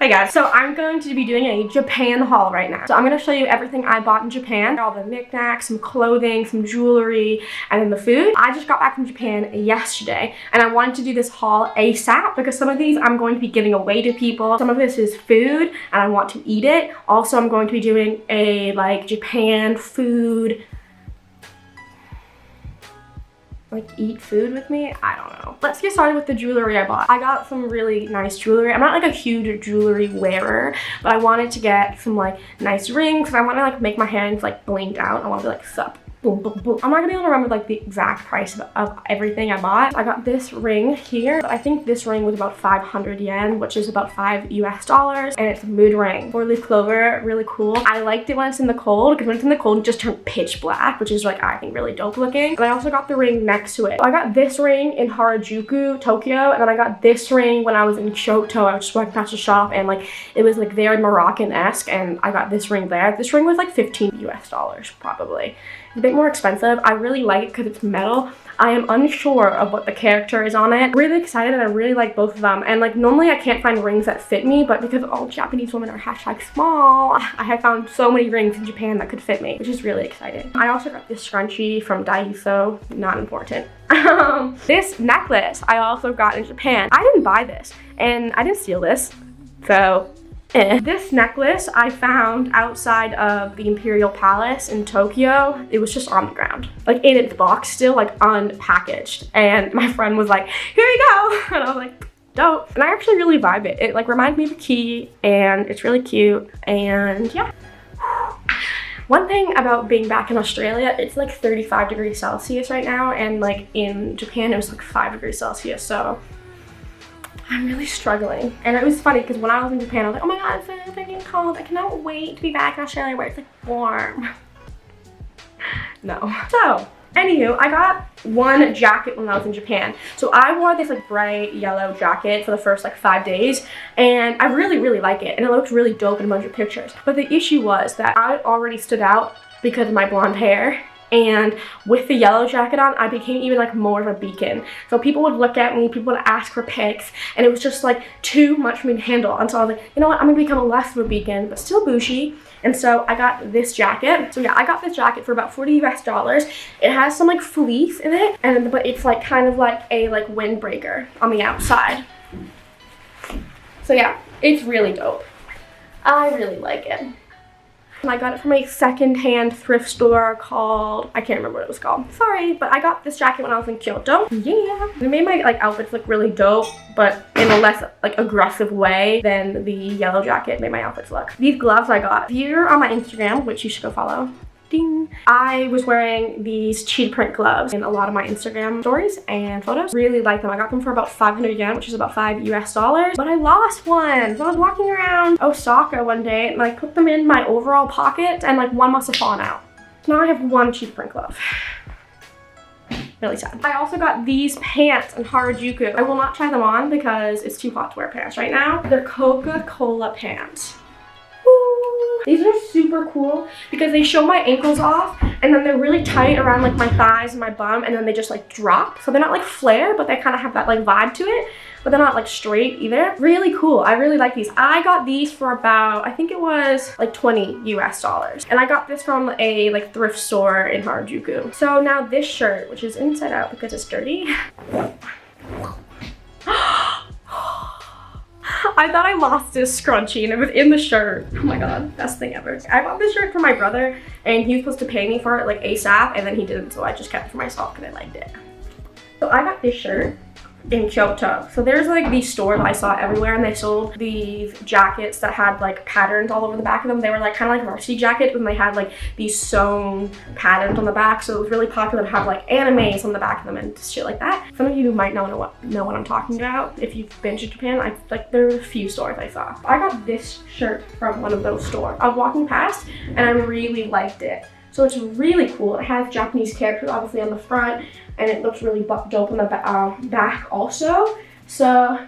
Hey guys, so I'm going to be doing a Japan haul right now. So I'm going to show you everything I bought in Japan. All the knickknacks, some clothing, some jewelry, and then the food. I just got back from Japan yesterday and I wanted to do this haul ASAP because some of these I'm going to be giving away to people. Some of this is food and I want to eat it. Also, I'm going to be doing a like Japan food, like eat food with me. I don't know. Let's get started with the jewelry I bought. I got some really nice jewelry. I'm not like a huge jewelry wearer, but I wanted to get some like nice rings because I want to like make my hands like blinged out. I want to be like sup. Boom, boom, boom. I'm not gonna be able to remember like the exact price of everything I bought. I got this ring here. I think this ring was about 500 yen, which is about $5 US, and it's a mood ring. 4-leaf clover, really cool. I liked it when it's in the cold because when it's in the cold, it just turned pitch black, which is like, I think really dope looking. But I also got the ring next to it. So I got this ring in Harajuku, Tokyo, and then I got this ring when I was in Kyoto. I was just walking past the shop and like, it was like very Moroccan-esque, and I got this ring there. This ring was like $15 US probably. It's a bit more expensive. I really like it because it's metal. I am unsure of what the character is on it. Really excited and I really like both of them. And like normally I can't find rings that fit me, but because all Japanese women are #small, I have found so many rings in Japan that could fit me, which is really exciting. I also got this scrunchie from Daiso, not important. This necklace I also got in Japan. I didn't buy this and I didn't steal this, so This necklace I found outside of the Imperial Palace in Tokyo. It was just on the ground, like in its box still, like unpackaged. And my friend was like, here you go. And I was like, dope. And I actually really vibe it. It like reminds me of a key and it's really cute. And yeah. One thing about being back in Australia, it's like 35 degrees Celsius right now. And like in Japan, it was like 5 degrees Celsius. So I'm really struggling. And it was funny because when I was in Japan, I was like, oh my god, it's so freaking cold. I cannot wait to be back in Australia where it's like warm. No. So, anywho, I got one jacket when I was in Japan. So I wore this like bright yellow jacket for the first like 5 days. And I really, really like it. And it looked really dope in a bunch of pictures. But the issue was that I already stood out because of my blonde hair. And with the yellow jacket on, I became even like more of a beacon. So people would look at me, people would ask for pics, and it was just like too much for me to handle. And so I was like, you know what, I'm gonna become less of a beacon, but still bougie. And so I got this jacket. So yeah, I got this jacket for about $40 US. It has some like fleece in it, but it's like kind of like a like windbreaker on the outside. So yeah, it's really dope. I really like it. And I got it from a second-hand thrift store called, I can't remember what it was called. Sorry, but I got this jacket when I was in Kyoto. Yeah. It made my like outfits look really dope, but in a less like aggressive way than the yellow jacket made my outfits look. These gloves I got. If you're on my Instagram, which you should go follow, ding, I was wearing these cheetah print gloves in a lot of my Instagram stories and photos. Really like them. I got them for about 500 yen, which is about $5 US, but I lost one. So I was walking around Osaka one day and like put them in my overall pocket and like one must have fallen out. So now I have one cheetah print glove. Really sad. I also got these pants in Harajuku. I will not try them on because it's too hot to wear pants right now. They're Coca-Cola pants. These are super cool because they show my ankles off and then they're really tight around like my thighs and my bum, and then they just like drop. So they're not like flare, but they kind of have that like vibe to it, but they're not like straight either. Really cool. I really like these. I got these for about, I think it was like $20 US. And I got this from a like thrift store in Harajuku. So now this shirt, which is inside out because it's dirty. I thought I lost this scrunchie and it was in the shirt. Oh my god, best thing ever. I bought this shirt for my brother and he was supposed to pay me for it like ASAP, and then he didn't, so I just kept it for myself because I liked it. So I got this shirt in Kyoto. So there's like these stores I saw everywhere and they sold these jackets that had like patterns all over the back of them. They were like kind of like varsity jackets and they had like these sewn patterns on the back. So it was really popular to have like animes on the back of them and shit like that. Some of you might know what I'm talking about if you've been to Japan. There were a few stores I saw. I got this shirt from one of those stores. I was walking past and I really liked it. So it's really cool. It has Japanese characters obviously on the front, and it looks really dope on the back also. So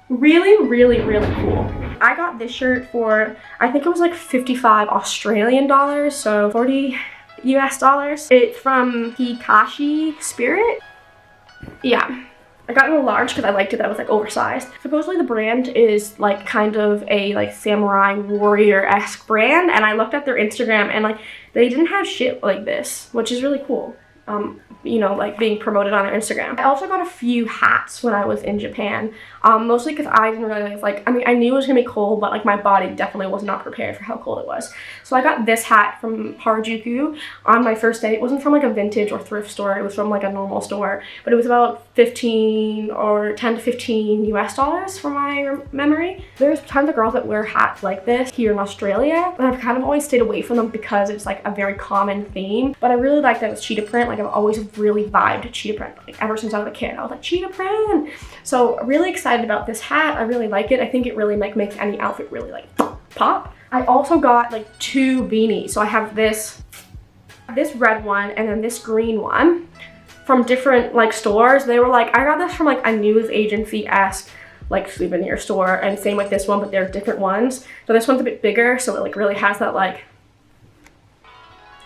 really, really, really cool. I got this shirt for, I think it was like 55 Australian dollars, so $40 US. It's from Hikashi Spirit. Yeah. I got it in a large because I liked it that it was like oversized. Supposedly the brand is like kind of a like samurai warrior-esque brand, and I looked at their Instagram and like they didn't have shit like this, which is really cool. You know, like being promoted on their Instagram. I also got a few hats when I was in Japan, mostly because I didn't realize, like, I mean, I knew it was gonna be cold, but like my body definitely was not prepared for how cold it was. So I got this hat from Harajuku on my first day. It wasn't from like a vintage or thrift store, it was from like a normal store, but it was about 15 or 10 to 15 US dollars from my memory. There's tons of girls that wear hats like this here in Australia, but I've kind of always stayed away from them because it's like a very common theme. But I really like that it's cheetah print. Like I've always really vibed cheetah print. Like ever since I was a kid, I was like, cheetah print. So really excited about this hat. I really like it. I think it really like makes any outfit really like pop. I also got like 2 beanies. So I have this red one and then this green one from different like stores. They were like, I got this from like a news agency-esque like souvenir store, and same with this one, but they're different ones. So this one's a bit bigger, so it like really has that like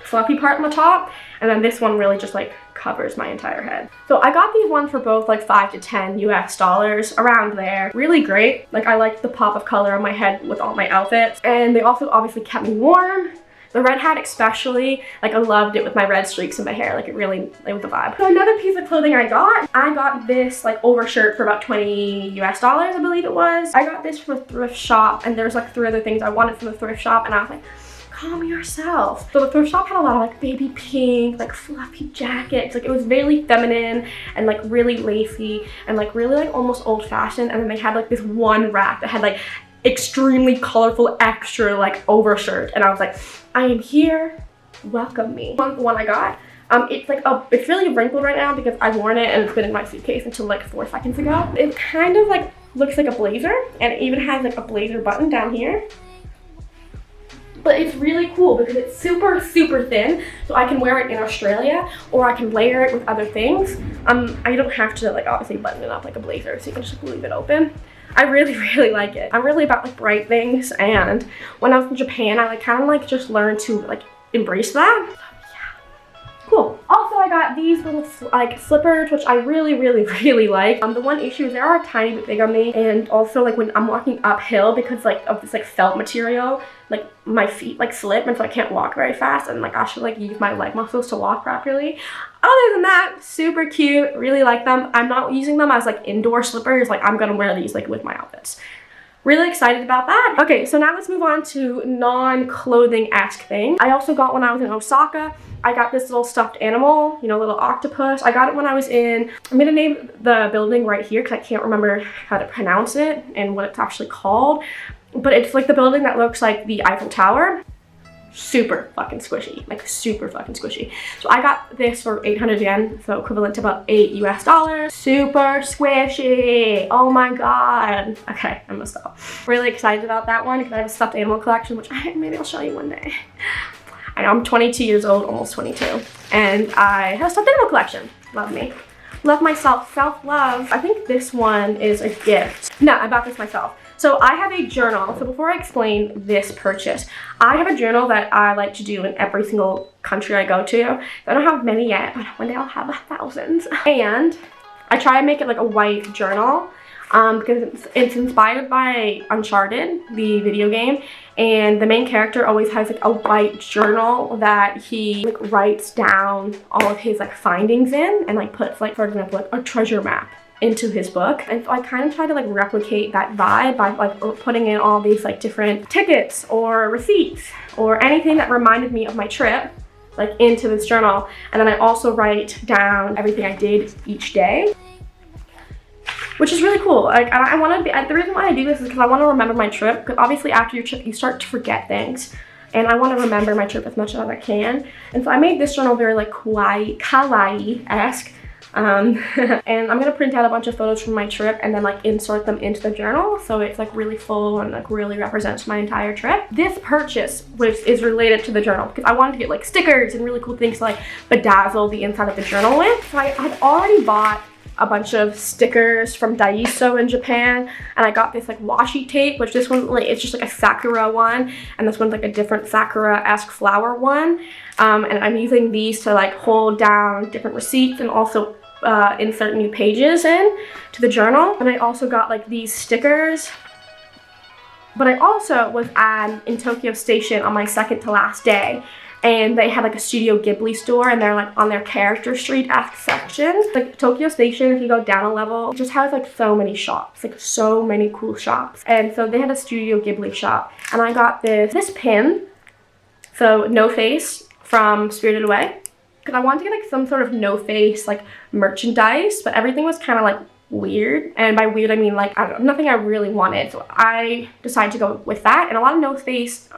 fluffy part on the top, and then this one really just like covers my entire head. So I got these ones for both like 5 to 10 US dollars, around there. Really great. Like I liked the pop of color on my head with all my outfits, and they also obviously kept me warm. The red hat especially, like I loved it with my red streaks in my hair. Like it was a vibe. So another piece of clothing I got this like overshirt for about 20 US dollars, I believe it was. I got this from a thrift shop, and there's like 3 other things I wanted from the thrift shop, and I was like, calm yourself. So the thrift shop had a lot of like baby pink, like fluffy jackets. Like it was very feminine and like really lacy and like really like almost old fashioned. And then they had like this one rack that had like extremely colorful extra like overshirt, and I was like, I am here, welcome me. The one I got, it's like it's really wrinkled right now because I've worn it and it's been in my suitcase until like 4 seconds ago. It kind of like looks like a blazer, and it even has like a blazer button down here. But it's really cool because it's super thin, so I can wear it in Australia or I can layer it with other things. I don't have to like obviously button it up like a blazer, so you can just leave it open. I really like it. I'm really about like bright things, and when I was in Japan, I like kind of like just learned to like embrace that. So, yeah. Cool. Also, I got these little like slippers, which I really like. The one issue is they are a tiny bit big on me, and also like when I'm walking uphill, because like of this like felt material, like my feet like slip, and so I can't walk very fast, and like I should like use my leg muscles to walk properly. Other than that, super cute, really like them. I'm not using them as like indoor slippers, like I'm gonna wear these like with my outfits. Really excited about that. Okay, so now let's move on to non-clothing-esque things. I also got when I was in Osaka, I got this little stuffed animal, you know, little octopus. I got it when I was in, I'm gonna name the building right here because I can't remember how to pronounce it and what it's actually called. But it's like the building that looks like the Eiffel Tower. Super fucking squishy, like super fucking squishy. So I got this for 800 yen, so equivalent to about 8 US dollars. Super squishy, oh my god. Okay, I'm gonna stop. Really excited about that one because I have a stuffed animal collection, which maybe I'll show you one day. I know I'm 22 years old, almost 22, and I have a stuffed animal collection. Love me. Love myself, self-love. I think this one is a gift. No, I bought this myself. So I have a journal. So before I explain this purchase, I have a journal that I like to do in every single country I go to. I don't have many yet, but one day I'll have thousands. And I try and make it like a white journal because it's inspired by Uncharted, the video game. And the main character always has like a white journal that he like writes down all of his like findings in, and like puts like, for example, like a treasure map into his book. And so I kind of try to like replicate that vibe by like putting in all these like different tickets or receipts or anything that reminded me of my trip like into this journal. And then I also write down everything I did each day, which is really cool. Like I want to be, the reason why I do this is because I want to remember my trip, because obviously after your trip you start to forget things, and I want to remember my trip as much as I can. And so I made this journal very like kawaii-esque. And I'm gonna print out a bunch of photos from my trip and then like insert them into the journal, so it's like really full and like really represents my entire trip. This purchase, which is related to the journal, because I wanted to get like stickers and really cool things to like bedazzle the inside of the journal with. So I had already bought a bunch of stickers from Daiso in Japan, and I got this like washi tape, which this one like it's just like a sakura one, and this one's like a different sakura-esque flower one. And I'm using these to like hold down different receipts and also insert new pages in to the journal. And I also got like these stickers. But I also was in Tokyo Station on my second to last day, and they had like a Studio Ghibli store, and they're like on their character street-esque section. Like Tokyo Station, if you go down a level, it just has like so many shops, like so many cool shops. And so they had a Studio Ghibli shop, and I got this pin, so No Face from Spirited Away, because I wanted to get like some sort of No Face like merchandise, but everything was kind of like weird, and by weird I mean like I don't know, nothing I really wanted, so I decided to go with that. And a lot of No Face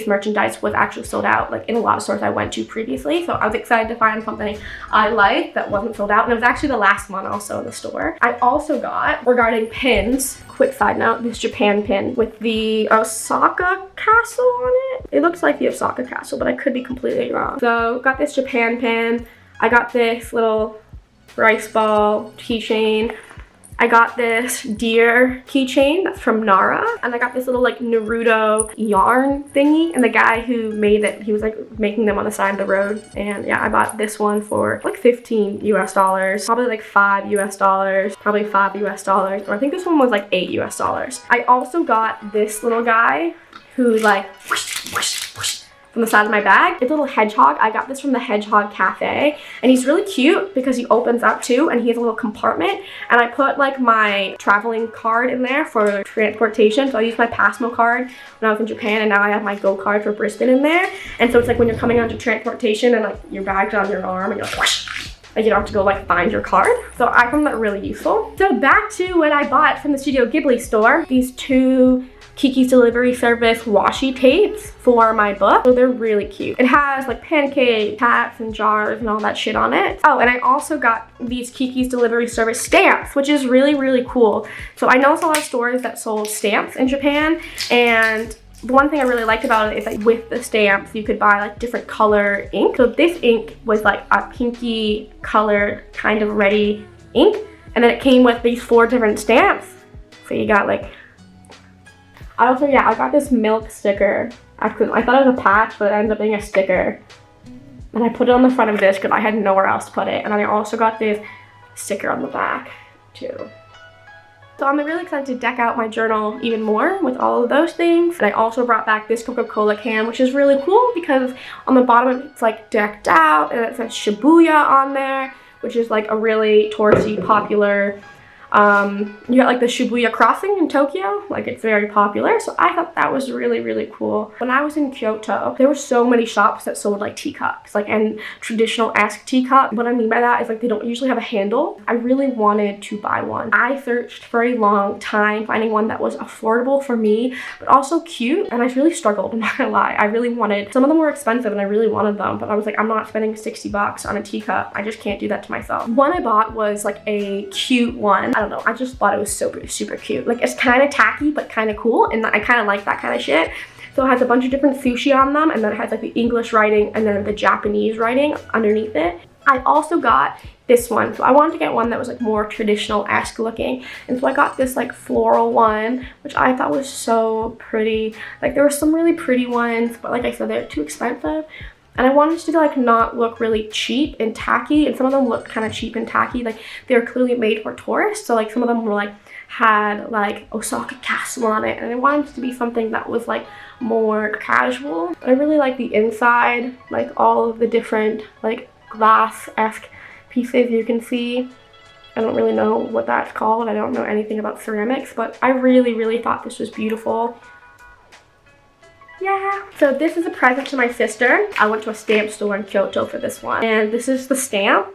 merchandise was actually sold out, like in a lot of stores I went to previously, so I was excited to find something I liked that wasn't sold out, and it was actually the last one also in the store. I also got, regarding pins, quick side note, this Japan pin with the Osaka castle on it. It looks like the Osaka castle, but I could be completely wrong. So got this Japan pin. I got this little rice ball keychain. I got this deer keychain that's from Nara, and I got this little like Naruto yarn thingy, and the guy who made it, he was like making them on the side of the road. And yeah, I bought this one for like 15 US dollars, probably like 5 US dollars, probably 5 US dollars, or I think this one was like 8 US dollars. I also got this little guy who's like whoosh, whoosh, whoosh, from the side of my bag. It's a little hedgehog. I got this from the Hedgehog Cafe, and he's really cute because he opens up too, and he has a little compartment, and I put like my traveling card in there for transportation. So I used my Passmo card when I was in Japan, and now I have my Go card for Brisbane in there. And so it's like when you're coming onto transportation and like your bag's on your arm and you're like whoosh, like you don't have to go like find your card. So I found that really useful. So back to what I bought from the Studio Ghibli store, these two Kiki's Delivery Service washi tapes for my book. So they're really cute. It has like pancakes, hats, and jars and all that shit on it. Oh, and I also got these Kiki's Delivery Service stamps, which is really, really cool. So I know it's a lot of stores that sold stamps in Japan, and the one thing I really liked about it is that with the stamps, you could buy like different color ink. So this ink was like a pinky colored kind of ready ink, and then it came with these 4 different stamps. So you got like, I got this milk sticker. I thought it was a patch, but it ended up being a sticker. And I put it on the front of this because I had nowhere else to put it. And then I also got this sticker on the back too. So I'm really excited to deck out my journal even more with all of those things. And I also brought back this Coca-Cola can, which is really cool because on the bottom it's like decked out, and it says Shibuya on there, which is like a really touristy, popular, you got like the Shibuya crossing in Tokyo, like it's very popular. So I thought that was really, really cool. When I was in Kyoto, there were so many shops that sold like teacups, like, and traditional-esque teacup. What I mean by that is like they don't usually have a handle. I really wanted to buy one. I searched for a long time finding one that was affordable for me, but also cute, and I really struggled, I'm not gonna lie. I really wanted, some of them were expensive and I really wanted them, but I was like, I'm not spending 60 bucks on a teacup. I just can't do that to myself. One I bought was like a cute one. I don't know, I just thought it was super cute. Like it's kind of tacky but kind of cool, and I kind of like that kind of shit. So it has a bunch of different sushi on them, and then it has like the English writing and then the Japanese writing underneath it. I also got this one. So I wanted to get one that was like more traditional-esque looking, and so I got this like floral one, which I thought was so pretty. Like there were some really pretty ones, but like I said, they're too expensive. And I wanted to like not look really cheap and tacky, and some of them looked kind of cheap and tacky. Like they were clearly made for tourists. So like some of them were like, had like Osaka Castle on it, and I wanted it to be something that was like more casual. But I really like the inside, like all of the different like glass-esque pieces you can see. I don't really know what that's called. I don't know anything about ceramics, but I really thought this was beautiful. Yeah. So this is a present to my sister. I went to a stamp store in Kyoto for this one, and this is the stamp.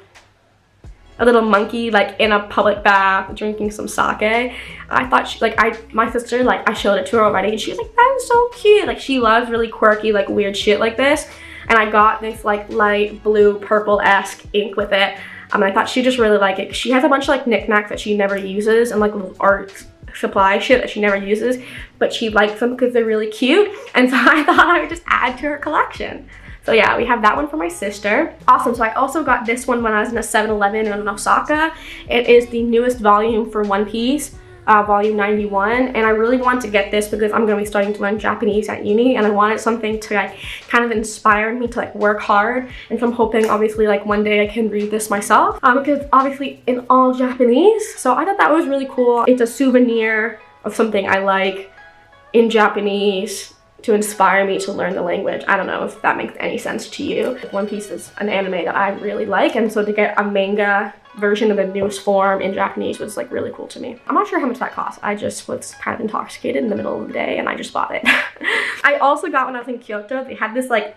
A little monkey like in a public bath drinking some sake. I thought she, like, my sister, like, I showed it to her already, and she was like, that is so cute. Like she loves really quirky, like weird shit like this. And I got this like light blue purple-esque ink with it. I thought she'd just really like it. She has a bunch of like knickknacks that she never uses, and like little art supply shit that she never uses, but she likes them because they're really cute, and so I thought I would just add to her collection. So yeah, we have that one for my sister. Awesome. So I also got this one when I was in a 7-Eleven in Osaka. It is the newest volume for One Piece. volume 91, and I really want to get this because I'm going to be starting to learn Japanese at uni, and I wanted something to like kind of inspire me to like work hard. And so I'm hoping obviously like one day I can read this myself, because obviously in all Japanese. So I thought that was really cool. It's a souvenir of something I like in Japanese to inspire me to learn the language. I don't know if that makes any sense to you. One Piece is an anime that I really like, and so to get a manga version of the newest form in Japanese was like really cool to me. I'm not sure how much that cost. I just was kind of intoxicated in the middle of the day and I just bought it. I also got, when I was in Kyoto, they had this like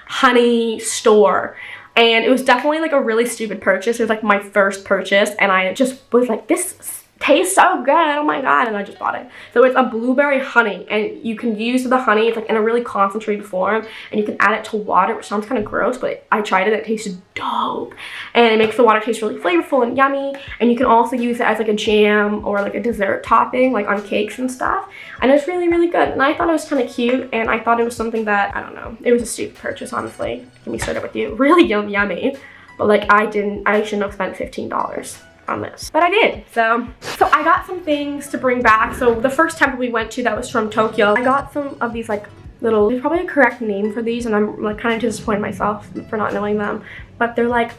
honey store, and it was definitely like a really stupid purchase. It was like my first purchase, and I just was like, this tastes so good, oh my god, and I just bought it. So it's a blueberry honey, and you can use the honey, it's like in a really concentrated form, and you can add it to water, which sounds kind of gross, but I tried it, it tasted dope, and it makes the water taste really flavorful and yummy. And you can also use it as like a jam or like a dessert topping, like on cakes and stuff, and it's really, really good. And I thought it was kind of cute, and I thought it was something that, I don't know, it was a stupid purchase, honestly. Get me started with you. Really yummy, but like I shouldn't have spent $15 on this, but I did. So I got some things to bring back. So the first temple we went to that was from Tokyo, I got some of these like little, there's probably a correct name for these, and I'm like kind of disappointed myself for not knowing them, but they're like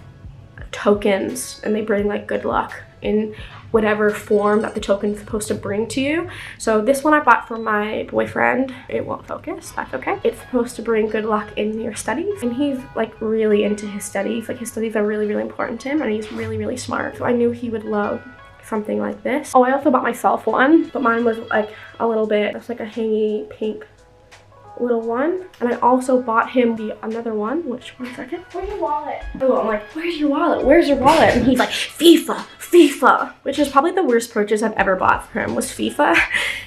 tokens, and they bring like good luck in whatever form that the token is supposed to bring to you. So this one I bought for my boyfriend. It won't focus, that's okay. It's supposed to bring good luck in your studies, and he's like really into his studies. Like his studies are really, really important to him, and he's really, really smart. So I knew he would love something like this. Oh, I also bought myself one, but mine was like a little bit, it's like a hangy pink little one. And I also bought him another one, which, one second, where's your wallet? Oh, I'm like, where's your wallet? Where's your wallet? And he's like, FIFA, which is probably the worst purchase I've ever bought for him, was FIFA,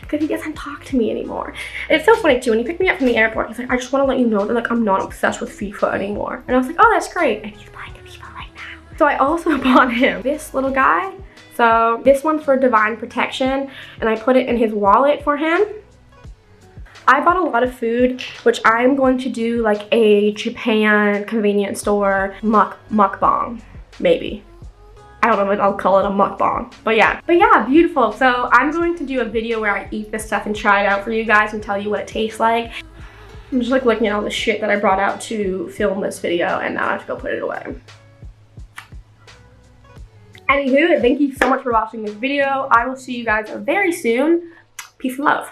because he doesn't talk to me anymore. It's so funny too, when he picked me up from the airport, he's like, I just want to let you know that like I'm not obsessed with FIFA anymore. And I was like, oh, that's great. And he's playing FIFA right now. So I also bought him this little guy. So this one's for divine protection, and I put it in his wallet for him. I bought a lot of food, which I'm going to do like a Japan convenience store mukbang, maybe. I don't know what I'll call it, a mukbang. But yeah, beautiful. So I'm going to do a video where I eat this stuff and try it out for you guys and tell you what it tastes like. I'm just like looking at all the shit that I brought out to film this video, and now I have to go put it away. Anywho, thank you so much for watching this video. I will see you guys very soon. Peace and love.